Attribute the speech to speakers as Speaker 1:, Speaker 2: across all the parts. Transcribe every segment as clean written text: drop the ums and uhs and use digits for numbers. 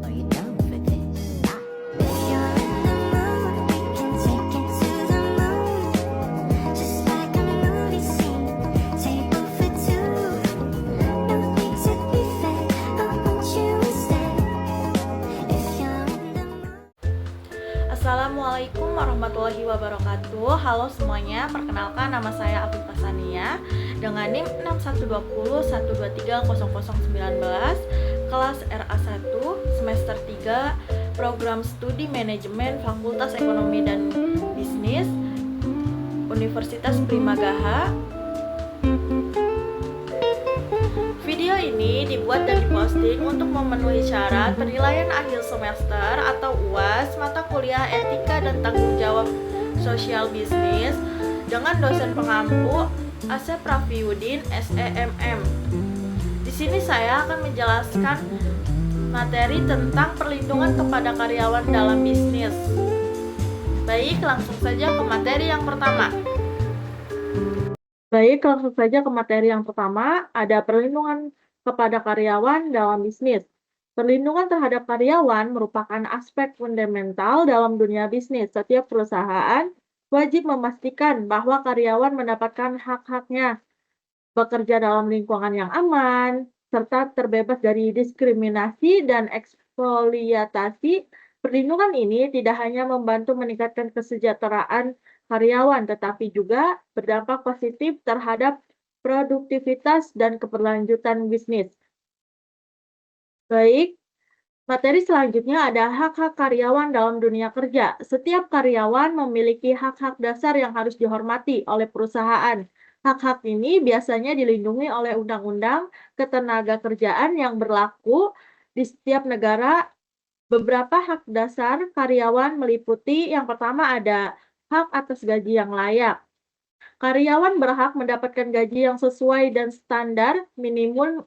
Speaker 1: Are you down for this? If you're in the mood, we can take it to the moon. Just like a movie scene, table for two. No need to be fake, I want you to stay. If you're in the mood.
Speaker 2: Assalamualaikum warahmatullahi wabarakatuh. Halo semuanya, perkenalkan nama saya Afifah Sania dengan NIM 612012300019, kelas RA1, semester 3, program studi manajemen Fakultas Ekonomi dan Bisnis, Universitas Primagaha. Video ini dibuat dan diposting untuk memenuhi syarat penilaian akhir semester atau UAS mata kuliah Etika dan Tanggung Jawab Sosial Bisnis dengan dosen pengampu Asep Raffiuddin SEMM. Di sini saya akan menjelaskan materi tentang perlindungan kepada karyawan dalam bisnis. Baik, langsung saja ke materi yang pertama. Ada perlindungan kepada karyawan dalam bisnis. Perlindungan terhadap karyawan merupakan aspek fundamental dalam dunia bisnis. Setiap perusahaan wajib memastikan bahwa karyawan mendapatkan hak-haknya, bekerja dalam lingkungan yang aman, serta terbebas dari diskriminasi dan eksploitasi. Perlindungan ini tidak hanya membantu meningkatkan kesejahteraan karyawan, tetapi juga berdampak positif terhadap produktivitas dan keberlanjutan bisnis. Baik, materi selanjutnya ada hak-hak karyawan dalam dunia kerja. Setiap karyawan memiliki hak-hak dasar yang harus dihormati oleh perusahaan. Hak-hak ini biasanya dilindungi oleh undang-undang ketenagakerjaan yang berlaku di setiap negara. Beberapa hak dasar karyawan meliputi yang pertama ada hak atas gaji yang layak. Karyawan berhak mendapatkan gaji yang sesuai dan standar minimum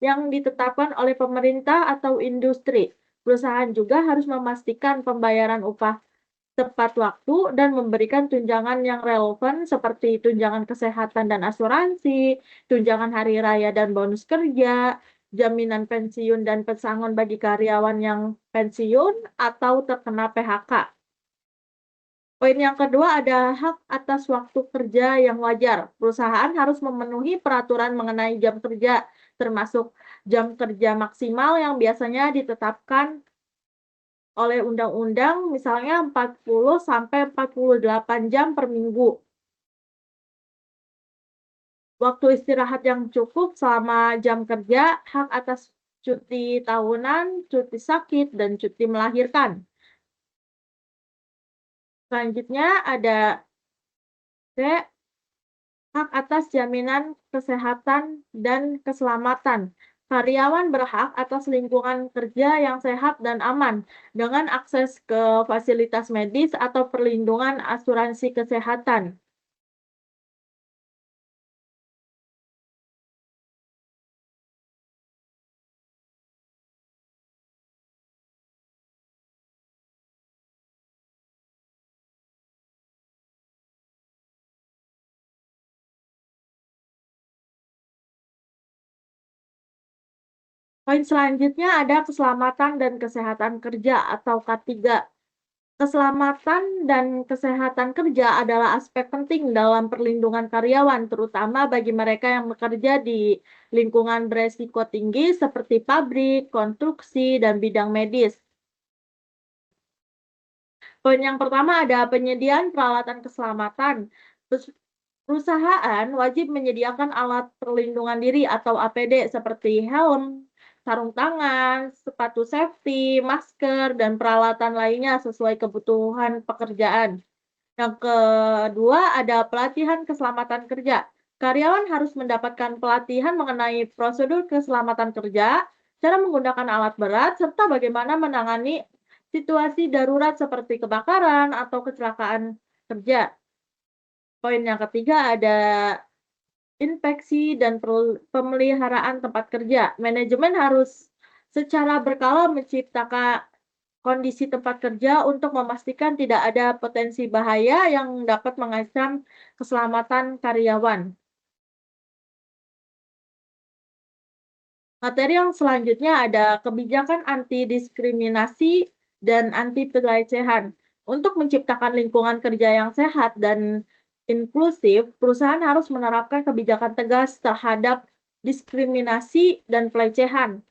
Speaker 2: yang ditetapkan oleh pemerintah atau industri. Perusahaan juga harus memastikan pembayaran upah tepat waktu dan memberikan tunjangan yang relevan seperti tunjangan kesehatan dan asuransi, tunjangan hari raya dan bonus kerja, jaminan pensiun dan pesangon bagi karyawan yang pensiun atau terkena PHK. Poin yang kedua ada hak atas waktu kerja yang wajar. Perusahaan harus memenuhi peraturan mengenai jam kerja, termasuk jam kerja maksimal yang biasanya ditetapkan oleh undang-undang, misalnya 40 sampai 48 jam per minggu. Waktu istirahat yang cukup selama jam kerja, hak atas cuti tahunan, cuti sakit, dan cuti melahirkan. Selanjutnya ada C, hak atas jaminan kesehatan dan keselamatan. Karyawan berhak atas lingkungan kerja yang sehat dan aman dengan akses ke fasilitas medis atau perlindungan asuransi kesehatan. Poin selanjutnya ada keselamatan dan kesehatan kerja atau K3. Keselamatan dan kesehatan kerja adalah aspek penting dalam perlindungan karyawan, terutama bagi mereka yang bekerja di lingkungan beresiko tinggi seperti pabrik, konstruksi, dan bidang medis. Poin yang pertama ada penyediaan peralatan keselamatan. Perusahaan wajib menyediakan alat perlindungan diri atau APD seperti helm, sarung tangan, sepatu safety, masker, dan peralatan lainnya sesuai kebutuhan pekerjaan. Yang kedua ada pelatihan keselamatan kerja. Karyawan harus mendapatkan pelatihan mengenai prosedur keselamatan kerja, cara menggunakan alat berat, serta bagaimana menangani situasi darurat seperti kebakaran atau kecelakaan kerja. Poin yang ketiga ada inspeksi dan pemeliharaan tempat kerja. Manajemen harus secara berkala menciptakan kondisi tempat kerja untuk memastikan tidak ada potensi bahaya yang dapat mengancam keselamatan karyawan. Materi yang selanjutnya ada kebijakan anti diskriminasi dan anti pelecehan. Untuk menciptakan lingkungan kerja yang sehat dan inklusif, perusahaan harus menerapkan kebijakan tegas terhadap diskriminasi dan pelecehan.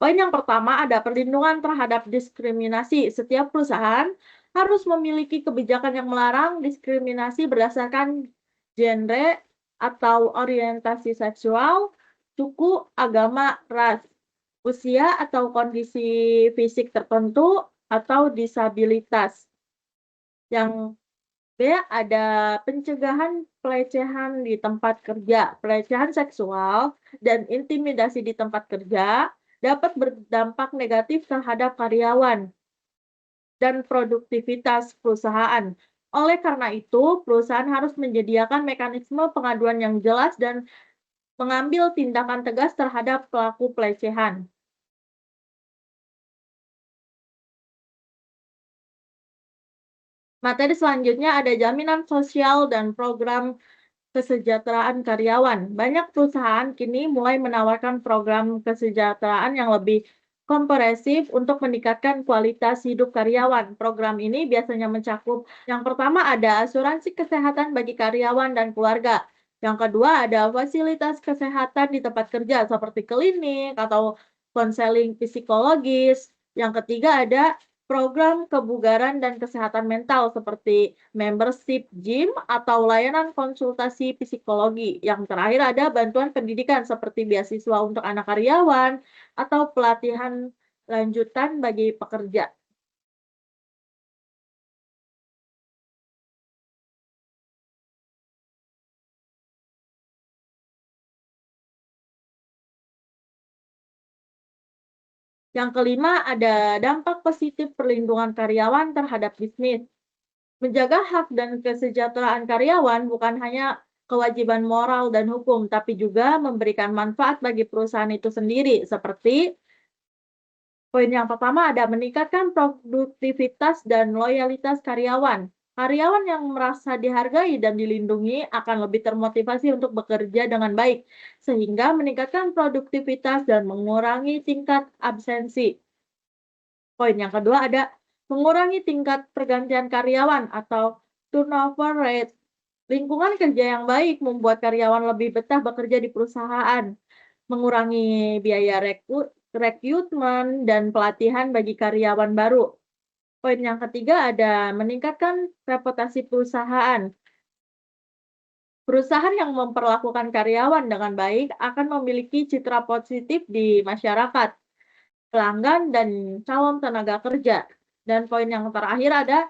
Speaker 2: Poin yang pertama ada perlindungan terhadap diskriminasi. Setiap perusahaan harus memiliki kebijakan yang melarang diskriminasi berdasarkan genre atau orientasi seksual, suku, agama, ras, usia atau kondisi fisik tertentu, atau disabilitas. Yang B ada pencegahan pelecehan di tempat kerja. Pelecehan seksual dan intimidasi di tempat kerja dapat berdampak negatif terhadap karyawan dan produktivitas perusahaan. Oleh karena itu, perusahaan harus menyediakan mekanisme pengaduan yang jelas dan mengambil tindakan tegas terhadap pelaku pelecehan. Materi selanjutnya ada jaminan sosial dan program kesejahteraan karyawan. Banyak perusahaan kini mulai menawarkan program kesejahteraan yang lebih komprehensif untuk meningkatkan kualitas hidup karyawan. Program ini biasanya mencakup yang pertama ada asuransi kesehatan bagi karyawan dan keluarga. Yang kedua ada fasilitas kesehatan di tempat kerja seperti klinik atau konseling psikologis. Yang ketiga ada program kebugaran dan kesehatan mental seperti membership gym atau layanan konsultasi psikologi. Yang terakhir ada bantuan pendidikan seperti beasiswa untuk anak karyawan atau pelatihan lanjutan bagi pekerja. Yang kelima ada dampak positif perlindungan karyawan terhadap bisnis. Menjaga hak dan kesejahteraan karyawan bukan hanya kewajiban moral dan hukum, tapi juga memberikan manfaat bagi perusahaan itu sendiri, seperti poin yang pertama ada meningkatkan produktivitas dan loyalitas karyawan. Karyawan yang merasa dihargai dan dilindungi akan lebih termotivasi untuk bekerja dengan baik, sehingga meningkatkan produktivitas dan mengurangi tingkat absensi. Poin yang kedua ada mengurangi tingkat pergantian karyawan atau turnover rate. Lingkungan kerja yang baik membuat karyawan lebih betah bekerja di perusahaan, mengurangi biaya rekrutmen dan pelatihan bagi karyawan baru. Poin yang ketiga ada meningkatkan reputasi perusahaan. Perusahaan yang memperlakukan karyawan dengan baik akan memiliki citra positif di masyarakat, pelanggan, dan calon tenaga kerja. Dan poin yang terakhir ada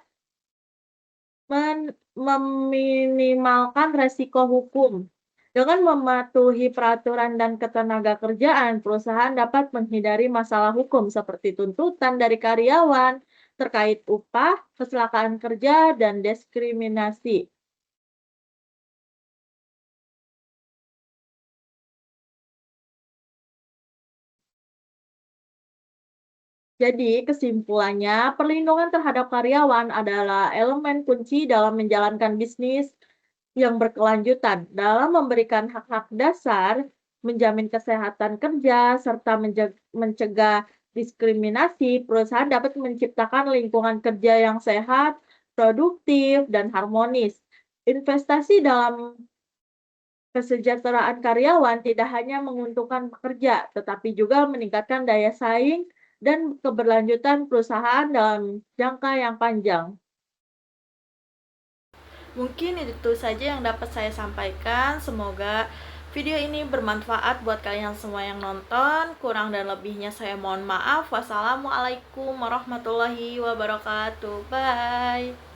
Speaker 2: meminimalkan resiko hukum. Dengan mematuhi peraturan dan ketenagakerjaan, perusahaan dapat menghindari masalah hukum seperti tuntutan dari karyawan terkait upah, kecelakaan kerja, dan diskriminasi. Jadi, kesimpulannya, perlindungan terhadap karyawan adalah elemen kunci dalam menjalankan bisnis yang berkelanjutan dalam memberikan hak-hak dasar, menjamin kesehatan kerja, serta mencegah diskriminasi. Perusahaan dapat menciptakan lingkungan kerja yang sehat, produktif, dan harmonis. Investasi dalam kesejahteraan karyawan tidak hanya menguntungkan pekerja, tetapi juga meningkatkan daya saing dan keberlanjutan perusahaan dalam jangka yang panjang. Mungkin itu saja yang dapat saya sampaikan. Semoga video ini bermanfaat buat kalian semua yang nonton. Kurang dan lebihnya saya mohon maaf. Wassalamualaikum warahmatullahi wabarakatuh. Bye.